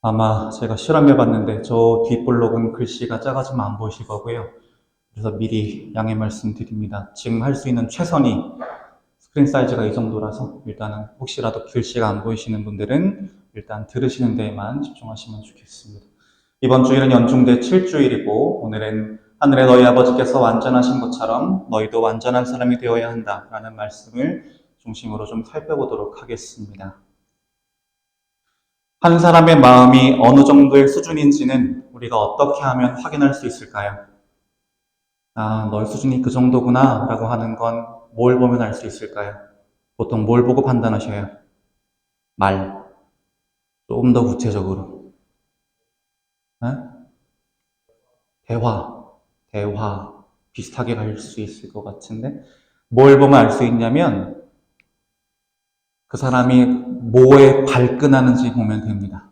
아마 제가 실험해봤는데 저 뒷블록은 글씨가 작아지면 안 보이실 거고요. 그래서 미리 양해 말씀드립니다. 지금 할 수 있는 최선이 스크린 사이즈가 이 정도라서 일단은 혹시라도 글씨가 안 보이시는 분들은 일단 들으시는 데에만 집중하시면 좋겠습니다. 이번 주일은 연중대 7주일이고 오늘은 하늘의 너희 아버지께서 완전하신 것처럼 너희도 완전한 사람이 되어야 한다라는 말씀을 중심으로 좀 살펴보도록 하겠습니다. 한 사람의 마음이 어느 정도의 수준인지는 우리가 어떻게 하면 확인할 수 있을까요? 아, 너의 수준이 그 정도구나 라고 하는 건 뭘 보면 알 수 있을까요? 보통 뭘 보고 판단하셔요? 말. 조금 더 구체적으로. 에? 대화. 대화. 비슷하게 갈 수 있을 것 같은데 뭘 보면 알 수 있냐면 그 사람이 뭐에 발끈하는지 보면 됩니다.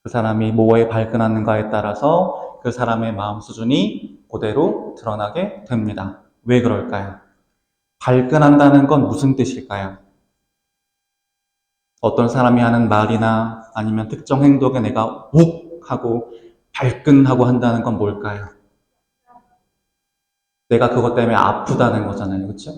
그 사람이 뭐에 발끈하는가에 따라서 그 사람의 마음 수준이 그대로 드러나게 됩니다. 왜 그럴까요? 발끈한다는 건 무슨 뜻일까요? 어떤 사람이 하는 말이나 아니면 특정 행동에 내가 욱 하고 발끈하고 한다는 건 뭘까요? 내가 그것 때문에 아프다는 거잖아요. 그렇죠?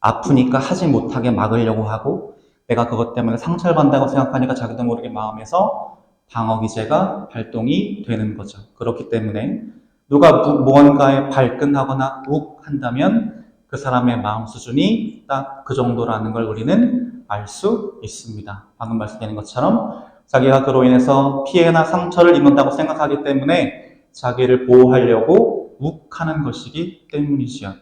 아프니까 하지 못하게 막으려고 하고 내가 그것 때문에 상처를 받는다고 생각하니까 자기도 모르게 마음에서 방어 기제가 발동이 되는 거죠. 그렇기 때문에 누가 무언가에 발끈하거나 욱 한다면 그 사람의 마음 수준이 딱 그 정도라는 걸 우리는 알 수 있습니다. 방금 말씀드린 것처럼 자기가 그로 인해서 피해나 상처를 입는다고 생각하기 때문에 자기를 보호하려고 욱하는 것이기 때문이지요.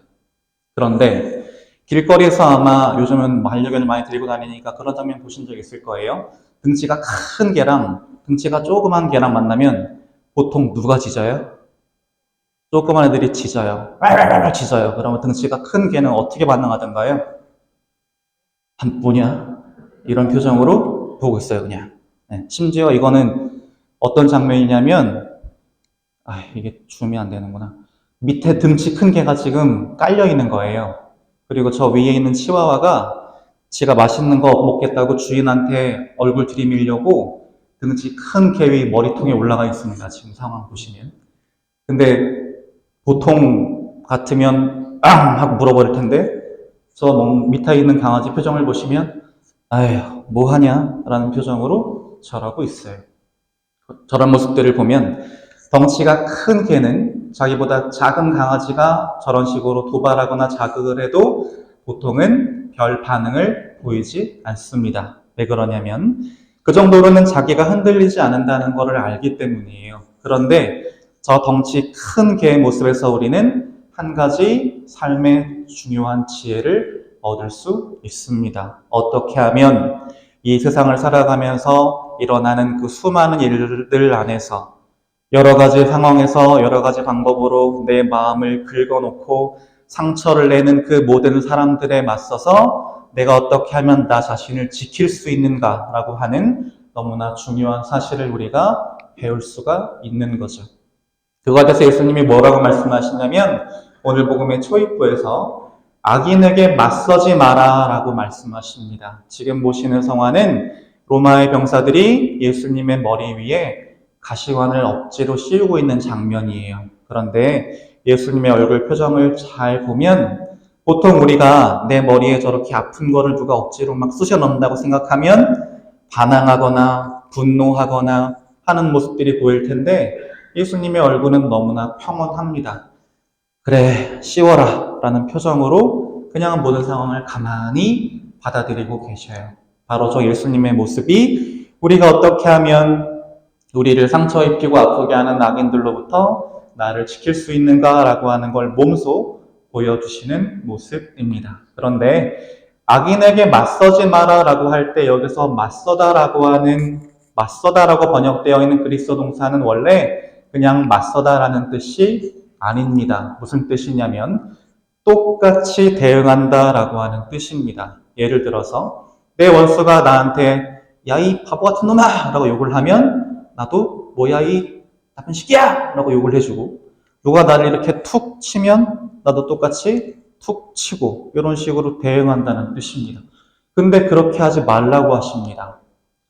그런데 길거리에서 아마 요즘은 반려견을 많이 들고 다니니까 그런 장면 보신 적 있을 거예요. 등치가 큰 개랑 등치가 조그만 개랑 만나면 보통 누가 짖어요? 조그만 애들이 짖어요. 짖어요. 그러면 등치가 큰 개는 어떻게 반응하던가요? 뭐냐? 이런 표정으로 보고 있어요, 그냥. 네, 심지어 이거는 어떤 장면이냐면, 이게 줌이 안 되는구나. 밑에 등치 큰 개가 지금 깔려 있는 거예요. 그리고 저 위에 있는 치와와가 지가 맛있는 거 먹겠다고 주인한테 얼굴 들이밀려고 등치 큰 개 위 머리통에 올라가 있습니다. 지금 상황 보시면. 근데 보통 같으면 하고 물어버릴 텐데 저 밑에 있는 강아지 표정을 보시면 아휴 뭐하냐 라는 표정으로 절하고 있어요. 저런 모습들을 보면 덩치가 큰 개는 자기보다 작은 강아지가 저런 식으로 도발하거나 자극을 해도 보통은 별 반응을 보이지 않습니다. 왜 그러냐면 그 정도로는 자기가 흔들리지 않는다는 것을 알기 때문이에요. 그런데 저 덩치 큰 개의 모습에서 우리는 한 가지 삶의 중요한 지혜를 얻을 수 있습니다. 어떻게 하면 이 세상을 살아가면서 일어나는 그 수많은 일들 안에서 여러 가지 상황에서 여러 가지 방법으로 내 마음을 긁어놓고 상처를 내는 그 모든 사람들에 맞서서 내가 어떻게 하면 나 자신을 지킬 수 있는가라고 하는 너무나 중요한 사실을 우리가 배울 수가 있는 거죠. 그거에 대해서 예수님이 뭐라고 말씀하시냐면 오늘 복음의 초입부에서 악인에게 맞서지 마라 라고 말씀하십니다. 지금 보시는 성화는 로마의 병사들이 예수님의 머리 위에 가시관을 억지로 씌우고 있는 장면이에요. 그런데 예수님의 얼굴 표정을 잘 보면 보통 우리가 내 머리에 저렇게 아픈 거를 누가 억지로 막 쑤셔 넣는다고 생각하면 반항하거나 분노하거나 하는 모습들이 보일 텐데 예수님의 얼굴은 너무나 평온합니다. 그래, 씌워라 라는 표정으로 그냥 모든 상황을 가만히 받아들이고 계셔요. 바로 저 예수님의 모습이 우리가 어떻게 하면 우리를 상처 입히고 아프게 하는 악인들로부터 나를 지킬 수 있는가라고 하는 걸 몸소 보여주시는 모습입니다. 그런데 악인에게 맞서지 마라 라고 할 때 여기서 맞서다라고 하는 맞서다라고 번역되어 있는 그리스어 동사는 원래 그냥 맞서다라는 뜻이 아닙니다. 무슨 뜻이냐면 똑같이 대응한다라고 하는 뜻입니다. 예를 들어서 내 원수가 나한테 야 이 바보 같은 놈아 라고 욕을 하면 나도 뭐야 이 나쁜 시기야 라고 욕을 해주고 누가 나를 이렇게 툭 치면 나도 똑같이 툭 치고 이런 식으로 대응한다는 뜻입니다. 근데 그렇게 하지 말라고 하십니다.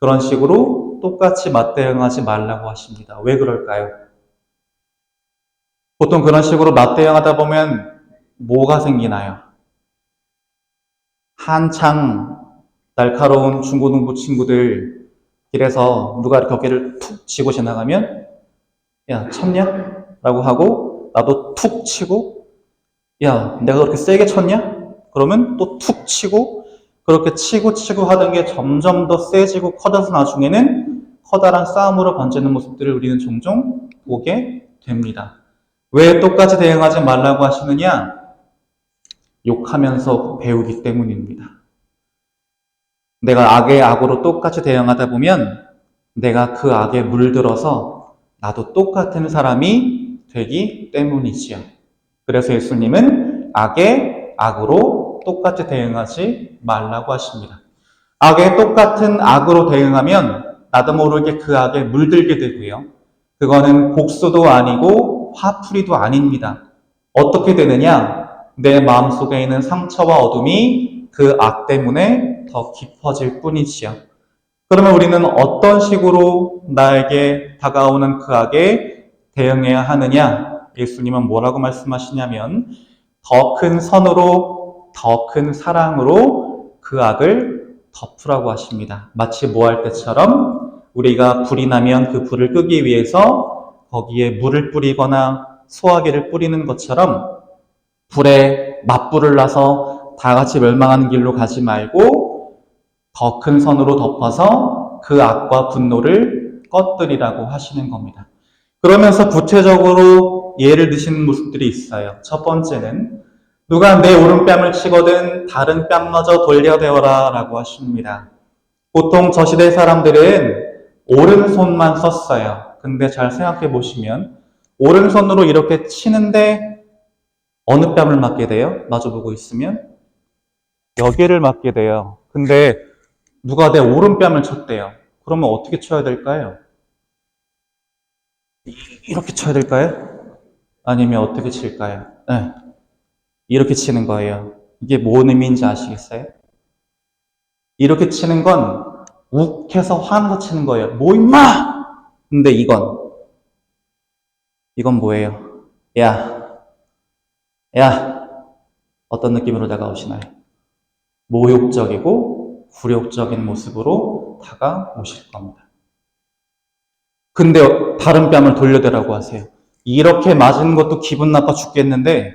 그런 식으로 악으로 똑같이 맞대응하지 말라고 하십니다. 왜 그럴까요? 보통 그런 식으로 맞대응하다 보면 뭐가 생기나요? 한창 날카로운 중고등부 친구들 길에서 누가 이렇게 어깨를 툭 치고 지나가면 야, 쳤냐? 라고 하고 나도 툭 치고 야, 내가 그렇게 세게 쳤냐? 그러면 또 툭 치고 그렇게 치고 하던 게 점점 더 세지고 커져서 나중에는 커다란 싸움으로 번지는 모습들을 우리는 종종 보게 됩니다. 왜 똑같이 대응하지 말라고 하시느냐? 욕하면서 배우기 때문입니다. 내가 악의 악으로 똑같이 대응하다 보면 내가 그 악에 물들어서 나도 똑같은 사람이 되기 때문이지요. 그래서 예수님은 악의 악으로 똑같이 대응하지 말라고 하십니다. 악에 똑같은 악으로 대응하면 나도 모르게 그 악에 물들게 되고요. 그거는 복수도 아니고 화풀이도 아닙니다. 어떻게 되느냐? 내 마음속에 있는 상처와 어둠이 그 악 때문에 더 깊어질 뿐이지요. 그러면 우리는 어떤 식으로 나에게 다가오는 그 악에 대응해야 하느냐? 예수님은 뭐라고 말씀하시냐면 더 큰 선으로, 더 큰 사랑으로 그 악을 덮으라고 하십니다. 마치 뭐 할 때처럼 우리가 불이 나면 그 불을 끄기 위해서 거기에 물을 뿌리거나 소화기를 뿌리는 것처럼 불에 맞불을 놔서 다 같이 멸망하는 길로 가지 말고 더 큰 선으로 덮어서 그 악과 분노를 꺼뜨리라고 하시는 겁니다. 그러면서 구체적으로 예를 드시는 모습들이 있어요. 첫 번째는 누가 내 오른뺨을 치거든 다른 뺨마저 돌려대어라 라고 하십니다. 보통 저 시대 사람들은 오른손만 썼어요. 근데 잘 생각해 보시면 오른손으로 이렇게 치는데 어느 뺨을 맞게 돼요? 마주보고 있으면 여기를 맞게 돼요. 근데 누가 내 오른뺨을 쳤대요. 그러면 어떻게 쳐야 될까요? 이렇게 쳐야 될까요? 아니면 어떻게 칠까요? 네. 이렇게 치는 거예요. 이게 뭔 의미인지 아시겠어요? 이렇게 치는 건 욱해서 화나서 치는 거예요. 뭐 임마! 근데 이건 뭐예요? 야, 어떤 느낌으로 다가오시나요? 모욕적이고 굴욕적인 모습으로 다가오실 겁니다. 근데 다른 뺨을 돌려대라고 하세요. 이렇게 맞은 것도 기분 나빠 죽겠는데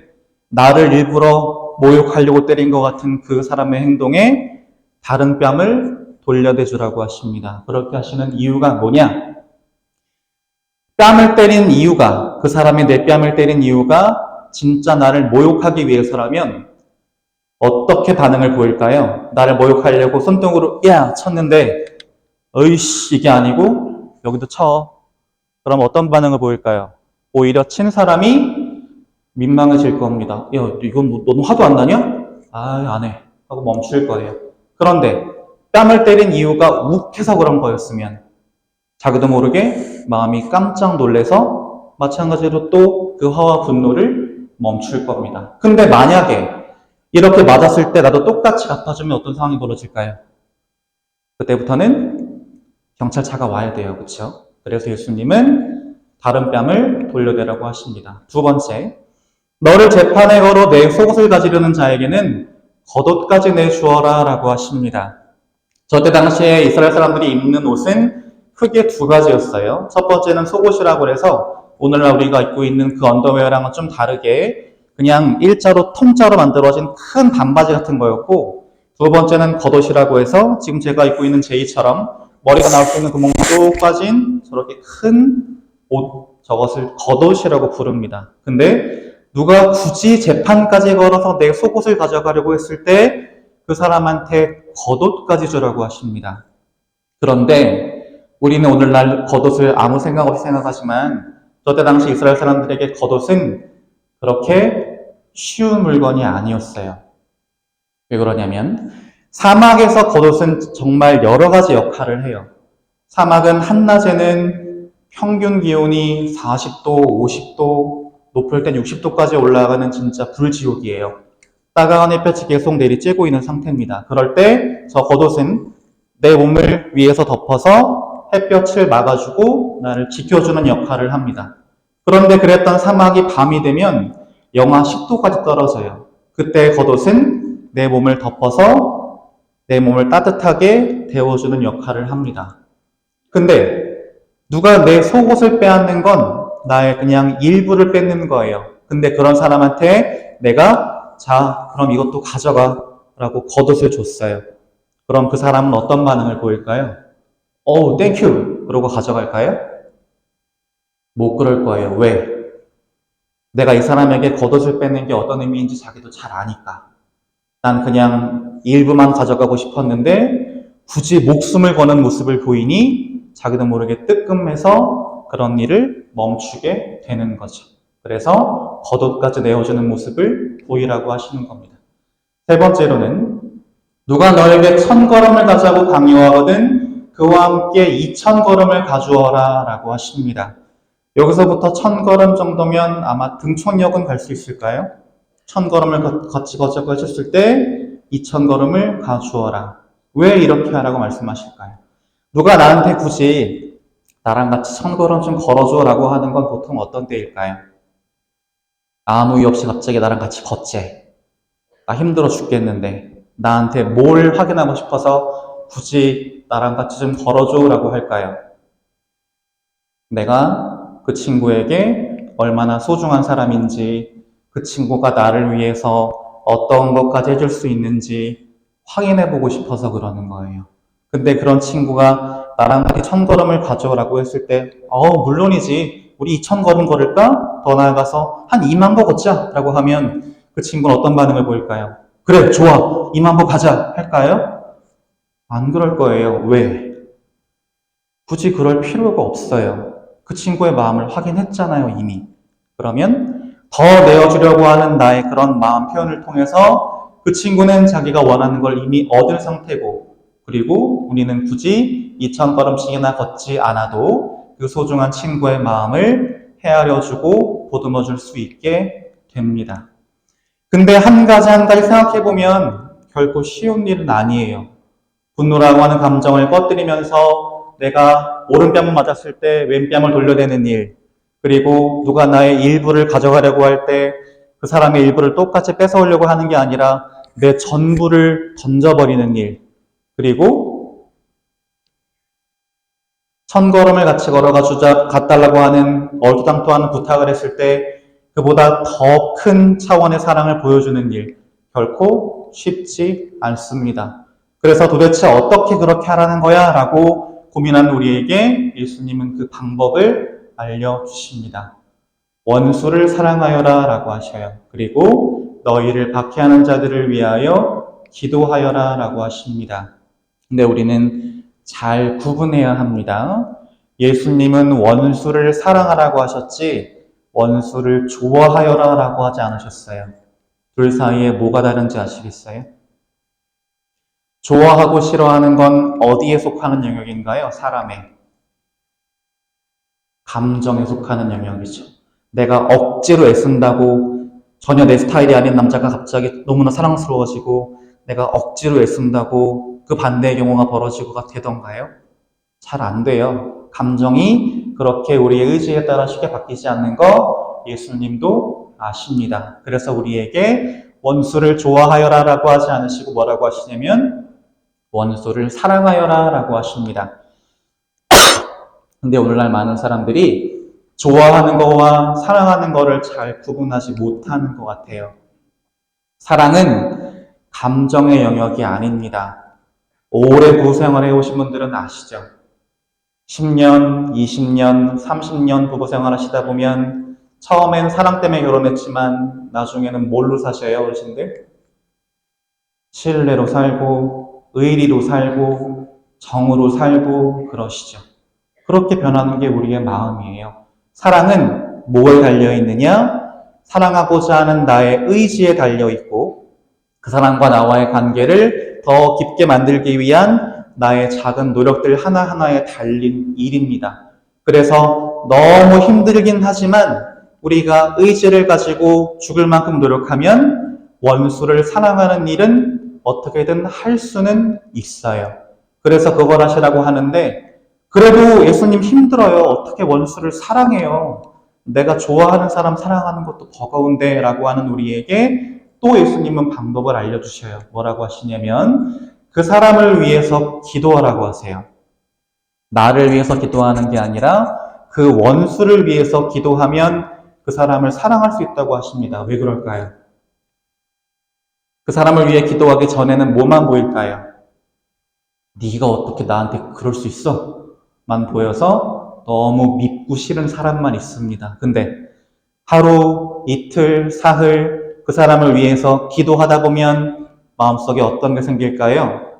나를 일부러 모욕하려고 때린 것 같은 그 사람의 행동에 다른 뺨을 돌려대주라고 하십니다. 그렇게 하시는 이유가 뭐냐? 뺨을 때린 이유가, 그 사람이 내 뺨을 때린 이유가 진짜 나를 모욕하기 위해서라면 어떻게 반응을 보일까요? 나를 모욕하려고 손등으로 야! 쳤는데 어이씨 이게 아니고 여기도 쳐. 그럼 어떤 반응을 보일까요? 오히려 친 사람이 민망해질 겁니다. 야, 이건 너는 화도 안 나냐? 아, 안 해. 하고 멈출 거예요. 그런데 뺨을 때린 이유가 욱해서 그런 거였으면 자기도 모르게 마음이 깜짝 놀래서 마찬가지로 또 그 화와 분노를 멈출 겁니다. 근데 만약에 이렇게 맞았을 때 나도 똑같이 갚아주면 어떤 상황이 벌어질까요? 그때부터는 경찰차가 와야 돼요. 그렇죠? 그래서 예수님은 다른 뺨을 돌려대라고 하십니다. 두 번째, 너를 재판에 걸어 내 속옷을 가지려는 자에게는 겉옷까지 내주어라 라고 하십니다. 저때 당시에 이스라엘 사람들이 입는 옷은 크게 두 가지였어요. 첫 번째는 속옷이라고 해서 오늘날 우리가 입고 있는 그 언더웨어랑은 좀 다르게 그냥 일자로 통짜로 만들어진 큰 반바지 같은 거였고, 두 번째는 겉옷이라고 해서 지금 제가 입고 있는 제이처럼 머리가 나올 수 있는 구멍 쭉 빠진 저렇게 큰 옷, 저것을 겉옷이라고 부릅니다. 근데 누가 굳이 재판까지 걸어서 내 속옷을 가져가려고 했을 때 그 사람한테 겉옷까지 주라고 하십니다. 그런데 우리는 오늘날 겉옷을 아무 생각 없이 생각하지만 저때 당시 이스라엘 사람들에게 겉옷은 그렇게 쉬운 물건이 아니었어요. 왜 그러냐면 사막에서 겉옷은 정말 여러 가지 역할을 해요. 사막은 한낮에는 평균 기온이 40도, 50도, 높을 땐 60도까지 올라가는 진짜 불지옥이에요. 따가운 햇볕이 계속 내리쬐고 있는 상태입니다. 그럴 때 저 겉옷은 내 몸을 위에서 덮어서 햇볕을 막아주고 나를 지켜주는 역할을 합니다. 그런데 그랬던 사막이 밤이 되면 영하 10도까지 떨어져요. 그때 겉옷은 내 몸을 덮어서 내 몸을 따뜻하게 데워주는 역할을 합니다. 근데 누가 내 속옷을 빼앗는 건 나의 그냥 일부를 뺏는 거예요. 근데 그런 사람한테 내가 자, 그럼 이것도 가져가 라고 겉옷을 줬어요. 그럼 그 사람은 어떤 반응을 보일까요? 땡큐! 그러고 가져갈까요? 못 그럴 거예요. 왜? 내가 이 사람에게 겉옷을 뺏는 게 어떤 의미인지 자기도 잘 아니까. 난 그냥 일부만 가져가고 싶었는데 굳이 목숨을 거는 모습을 보이니 자기도 모르게 뜨끔해서 그런 일을 멈추게 되는 거죠. 그래서 겉옷까지 내어주는 모습을 보이라고 하시는 겁니다. 세 번째로는 누가 너에게 1000걸음을 가자고 강요하거든 그와 함께 2000걸음을 가주어라 라고 하십니다. 여기서부터 1000걸음 정도면 아마 등촌역은 갈 수 있을까요? 1000걸음을 같이 걷자고 하셨을 때 2000걸음을 가주어라. 왜 이렇게 하라고 말씀하실까요? 누가 나한테 굳이 나랑 같이 1000걸음 좀 걸어줘 라고 하는 건 보통 어떤 때일까요? 아무 이유 없이 갑자기 나랑 같이 걷재. 나 힘들어 죽겠는데 나한테 뭘 확인하고 싶어서 굳이 나랑 같이 좀 걸어줘 라고 할까요? 내가 그 친구에게 얼마나 소중한 사람인지, 그 친구가 나를 위해서 어떤 것까지 해줄 수 있는지 확인해보고 싶어서 그러는 거예요. 근데 그런 친구가 나랑 같이 1000걸음을 가져라고 했을 때, 물론이지. 우리 2000걸음 걸을까? 더 나아가서 한 2만 보 걷자 라고 하면 그 친구는 어떤 반응을 보일까요? 그래, 좋아. 2만 보 가자 할까요? 안 그럴 거예요. 왜? 굳이 그럴 필요가 없어요. 그 친구의 마음을 확인했잖아요, 이미. 그러면 더 내어주려고 하는 나의 그런 마음 표현을 통해서 그 친구는 자기가 원하는 걸 이미 얻은 상태고, 그리고 우리는 굳이 2000걸음씩이나 걷지 않아도 그 소중한 친구의 마음을 헤아려주고 보듬어줄 수 있게 됩니다. 근데 한 가지 생각해보면 결코 쉬운 일은 아니에요. 분노라고 하는 감정을 꺼뜨리면서 내가 오른뺨을 맞았을 때 왼뺨을 돌려대는 일, 그리고 누가 나의 일부를 가져가려고 할 때 그 사람의 일부를 똑같이 뺏어오려고 하는 게 아니라 내 전부를 던져버리는 일, 그리고 1000걸음을 같이 걸어가 가달라고 하는 얼토당토하는 부탁을 했을 때 그보다 더 큰 차원의 사랑을 보여주는 일, 결코 쉽지 않습니다. 그래서 도대체 어떻게 그렇게 하라는 거야? 라고 고민하는 우리에게 예수님은 그 방법을 알려주십니다. 원수를 사랑하여라 라고 하셔요. 그리고 너희를 박해하는 자들을 위하여 기도하여라 라고 하십니다. 근데 우리는 잘 구분해야 합니다. 예수님은 원수를 사랑하라고 하셨지 원수를 좋아하여라 라고 하지 않으셨어요. 둘 사이에 뭐가 다른지 아시겠어요? 좋아하고 싫어하는 건 어디에 속하는 영역인가요? 사람의 감정에 속하는 영역이죠. 내가 억지로 애쓴다고 전혀 내 스타일이 아닌 남자가 갑자기 너무나 사랑스러워지고 내가 억지로 애쓴다고 그 반대의 경우가 벌어지고가 되던가요? 잘 안 돼요. 감정이 그렇게 우리의 의지에 따라 쉽게 바뀌지 않는 거 예수님도 아십니다. 그래서 우리에게 원수를 좋아하여라 라고 하지 않으시고 뭐라고 하시냐면 원수를 사랑하여라 라고 하십니다. 근데 오늘날 많은 사람들이 좋아하는 거와 사랑하는 거를 잘 구분하지 못하는 것 같아요. 사랑은 감정의 영역이 아닙니다. 오래 부부 생활을 해오신 분들은 아시죠? 10년, 20년, 30년 부부 생활 하시다 보면 처음엔 사랑 때문에 결혼했지만 나중에는 뭘로 사셔요, 어르신들? 신뢰로 살고 의리로 살고 정으로 살고 그러시죠. 그렇게 변하는 게 우리의 마음이에요. 사랑은 뭐에 달려있느냐? 사랑하고자 하는 나의 의지에 달려있고 그 사람과 나와의 관계를 더 깊게 만들기 위한 나의 작은 노력들 하나하나에 달린 일입니다. 그래서 너무 힘들긴 하지만 우리가 의지를 가지고 죽을 만큼 노력하면 원수를 사랑하는 일은 어떻게든 할 수는 있어요. 그래서 그걸 하시라고 하는데 그래도 예수님 힘들어요. 어떻게 원수를 사랑해요? 내가 좋아하는 사람 사랑하는 것도 버거운데 라고 하는 우리에게 또 예수님은 방법을 알려주셔요. 뭐라고 하시냐면 그 사람을 위해서 기도하라고 하세요. 나를 위해서 기도하는 게 아니라 그 원수를 위해서 기도하면 그 사람을 사랑할 수 있다고 하십니다. 왜 그럴까요? 그 사람을 위해 기도하기 전에는 뭐만 보일까요? 네가 어떻게 나한테 그럴 수 있어? 만 보여서 너무 밉고 싫은 사람만 있습니다. 근데 하루, 이틀, 사흘 그 사람을 위해서 기도하다 보면 마음속에 어떤 게 생길까요?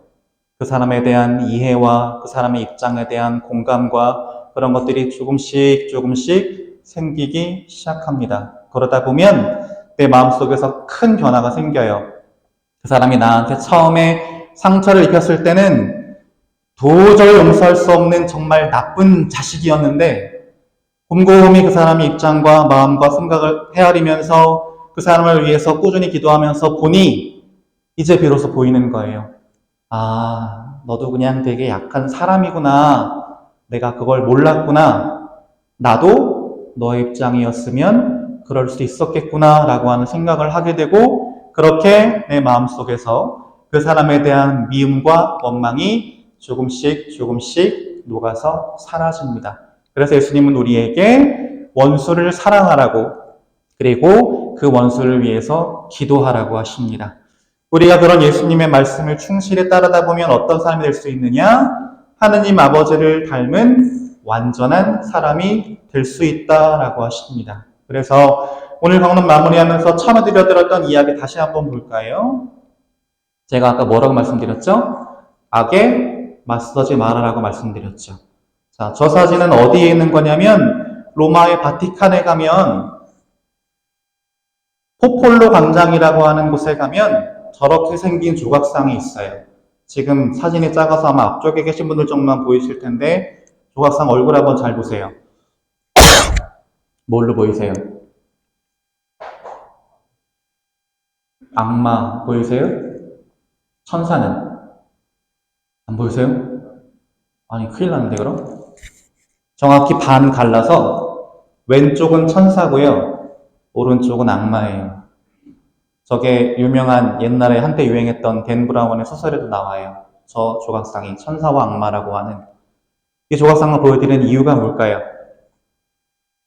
그 사람에 대한 이해와 그 사람의 입장에 대한 공감과 그런 것들이 조금씩 생기기 시작합니다. 그러다 보면 내 마음속에서 큰 변화가 생겨요. 그 사람이 나한테 처음에 상처를 입혔을 때는 도저히 용서할 수 없는 정말 나쁜 자식이었는데 곰곰이 그 사람의 입장과 마음과 생각을 헤아리면서 그 사람을 위해서 꾸준히 기도하면서 보니 이제 비로소 보이는 거예요. 아, 너도 그냥 되게 약한 사람이구나. 내가 그걸 몰랐구나. 나도 너의 입장이었으면 그럴 수 있었겠구나 라고 하는 생각을 하게 되고 그렇게 내 마음속에서 그 사람에 대한 미움과 원망이 조금씩 녹아서 사라집니다. 그래서 예수님은 우리에게 원수를 사랑하라고 그리고 그 원수를 위해서 기도하라고 하십니다. 우리가 그런 예수님의 말씀을 충실히 따르다 보면 어떤 사람이 될 수 있느냐? 하느님 아버지를 닮은 완전한 사람이 될 수 있다라고 하십니다. 그래서 오늘 강론 마무리하면서 처음에 드렸던 이야기 다시 한번 볼까요? 제가 아까 뭐라고 말씀드렸죠? 악에 맞서지 말아라고 말씀드렸죠. 자, 저 사진은 어디에 있는 거냐면 로마의 바티칸에 가면 포폴로 광장이라고 하는 곳에 가면 저렇게 생긴 조각상이 있어요. 지금 사진이 작아서 아마 앞쪽에 계신 분들 정도만 보이실 텐데 조각상 얼굴 한번 잘 보세요. 뭘로 보이세요? 악마 보이세요? 천사는? 안 보이세요? 아니 큰일 났는데 그럼? 정확히 반 갈라서 왼쪽은 천사고요. 오른쪽은 악마예요. 저게 유명한 옛날에 한때 유행했던 댄 브라운의 소설에도 나와요. 저 조각상이 천사와 악마라고 하는 이 조각상을 보여드리는 이유가 뭘까요?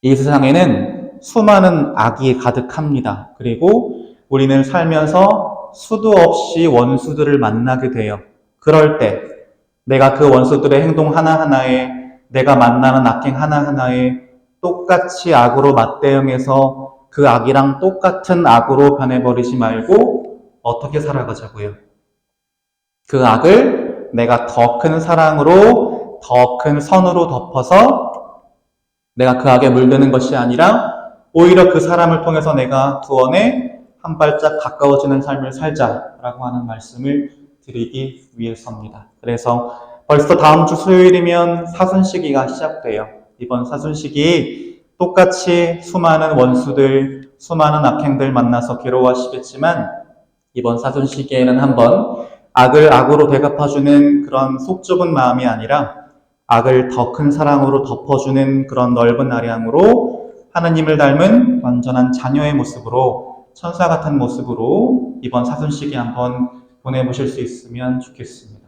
이 세상에는 수많은 악이 가득합니다. 그리고 우리는 살면서 수도 없이 원수들을 만나게 돼요. 그럴 때 내가 그 원수들의 행동 하나하나에 내가 만나는 악행 하나하나에 똑같이 악으로 맞대응해서 그 악이랑 똑같은 악으로 변해버리지 말고 어떻게 살아가자고요? 그 악을 내가 더 큰 사랑으로 더 큰 선으로 덮어서 내가 그 악에 물드는 것이 아니라 오히려 그 사람을 통해서 내가 구원에 한 발짝 가까워지는 삶을 살자라고 하는 말씀을 드리기 위해서입니다. 그래서 벌써 다음 주 수요일이면 사순시기가 시작돼요. 이번 사순시기 똑같이 수많은 원수들, 수많은 악행들 만나서 괴로워하시겠지만 이번 사순시기에는 한번 악을 악으로 되갚아주는 그런 속 좁은 마음이 아니라 악을 더 큰 사랑으로 덮어주는 그런 넓은 아량으로 하나님을 닮은 완전한 자녀의 모습으로 천사 같은 모습으로 이번 사순시기 한번 보내보실 수 있으면 좋겠습니다.